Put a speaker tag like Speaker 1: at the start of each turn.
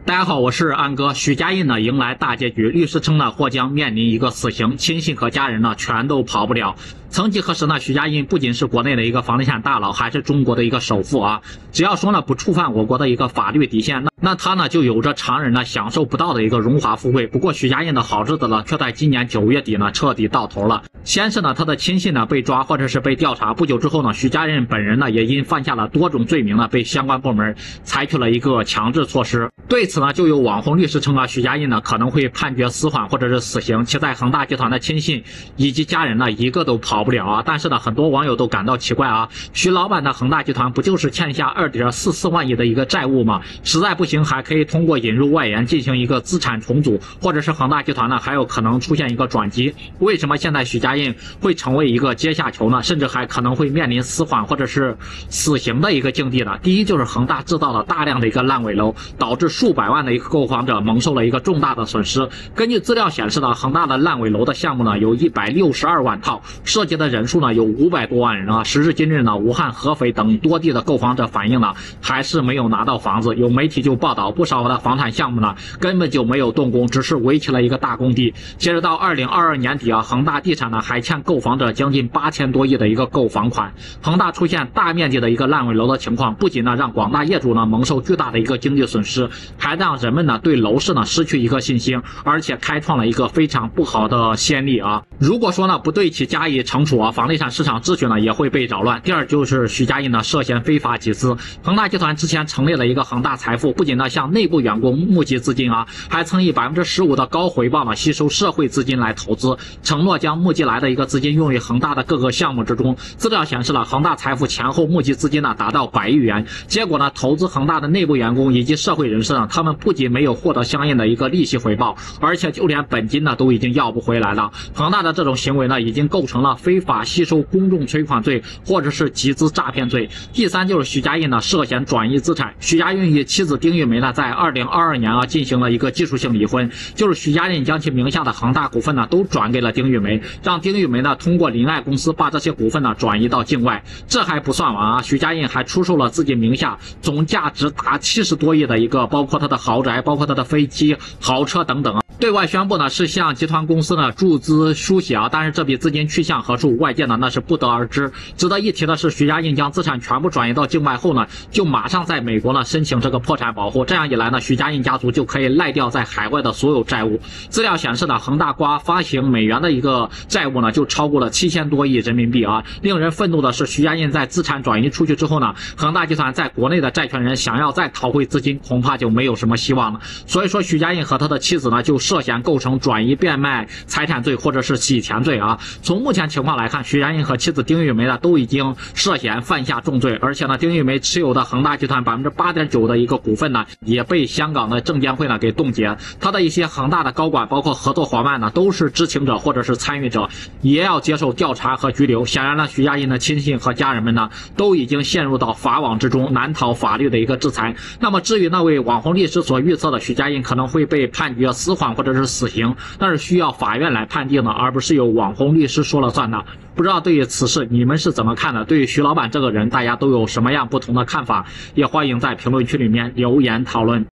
Speaker 1: 大家好，我是安哥。许家印呢迎来大结局，律师称呢或将面临一个死刑，亲信和家人呢全都跑不了。曾几何时呢，许家印不仅是国内的一个房地产大佬，还是中国的一个首富啊。只要说呢不触犯我国的一个法律底线，那他呢就有着常人呢享受不到的一个荣华富贵。不过许家印的好日子呢却在今年9月底呢彻底到头了。先是呢他的亲信呢被抓或者是被调查，不久之后呢许家印本人呢也因犯下了多种罪名呢被相关部门采取了一个强制措施。对此呢就有网红律师称啊，许家印呢可能会判决死缓或者是死刑，其在恒大集团的亲信以及家人呢一个都跑不了啊。但是呢很多网友都感到奇怪啊，许老板的恒大集团不就是欠下2.44万亿的一个债务吗？实在不行还可以通过引入外援进行一个资产重组，或者是恒大集团呢还有可能出现一个转机。为什么现在许家印会成为一个阶下囚呢？甚至还可能会面临死缓或者是死刑的一个境地呢？第一就是恒大制造了大量的一个烂尾楼，导致数百万的一个购房者蒙受了一个重大的损失。根据资料显示呢，恒大的烂尾楼的项目呢有162万套，涉及的人数呢有500多万人啊。时至今日呢，武汉、合肥等多地的购房者反映呢，还是没有拿到房子。有媒体就报道，不少的房产项目呢根本就没有动工，只是围起了一个大工地。截止到2022年底啊，恒大地产呢还欠购房者将近8000多亿的一个购房款。恒大出现大面积的一个烂尾楼的情况，不仅呢让广大业主呢蒙受巨大的一个经济损失，还让人们呢对楼市呢失去一个信心，而且开创了一个非常不好的先例啊。如果说呢不对其加以惩处啊，房地产市场秩序呢也会被扰乱。第二就是许家印呢涉嫌非法集资。恒大集团之前成立了一个恒大财富，不仅呢向内部员工募集资金啊，还曾以15%的高回报呢吸收社会资金来投资，承诺将募集来的一个资金用于恒大的各个项目之中。资料显示了恒大财富前后募集资金呢达到100亿元，结果呢投资恒大的内部员工以及社会人士呢，他们不仅没有获得相应的一个利息回报，而且就连本金呢都已经要不回来了。恒大的这种行为呢已经构成了非法吸收公众存款罪或者是集资诈骗罪。第三就是许家印呢涉嫌转移资产。许家印与妻子丁玉梅呢在2022年啊进行了一个技术性离婚，就是许家印将其名下的恒大股份呢都转给了丁玉梅，让丁玉梅呢通过林爱公司把这些股份呢转移到境外。这还不算完啊，许家印还出售了自己名下总价值达70多亿的一个，包括他的豪宅，包括他的飞机、豪车等等啊。对外宣布呢是向集团公司呢注资输血啊，但是这笔资金去向何处，外界呢那是不得而知。值得一提的是，许家印将资产全部转移到境外后呢，就马上在美国呢申请这个破产保护，这样一来呢，许家印家族就可以赖掉在海外的所有债务。资料显示呢，恒大光发行美元的一个债务呢就超过了7000多亿人民币啊。令人愤怒的是，许家印在资产转移出去之后呢，恒大集团在国内的债权人想要再讨回资金，恐怕就没有什么希望了。所以说，许家印和他的妻子呢就涉嫌构成转移变卖财产罪或者是洗钱罪啊。从目前情况来看，许家印和妻子丁玉梅呢都已经涉嫌犯下重罪，而且呢丁玉梅持有的恒大集团8.9%的一个股份呢也被香港的证监会呢给冻结。他的一些恒大的高管包括合作伙伴呢都是知情者或者是参与者，也要接受调查和拘留。显然呢，许家印的亲信和家人们呢都已经陷入到法网之中，难逃法律的一个制裁。那么至于那位网红律师所预测的许家印可能会被判决死缓或者是死刑，那是需要法院来判定的，而不是由网红律师说了算的。不知道对于此事你们是怎么看的？对于徐老板这个人，大家都有什么样不同的看法？也欢迎在评论区里面留言讨论。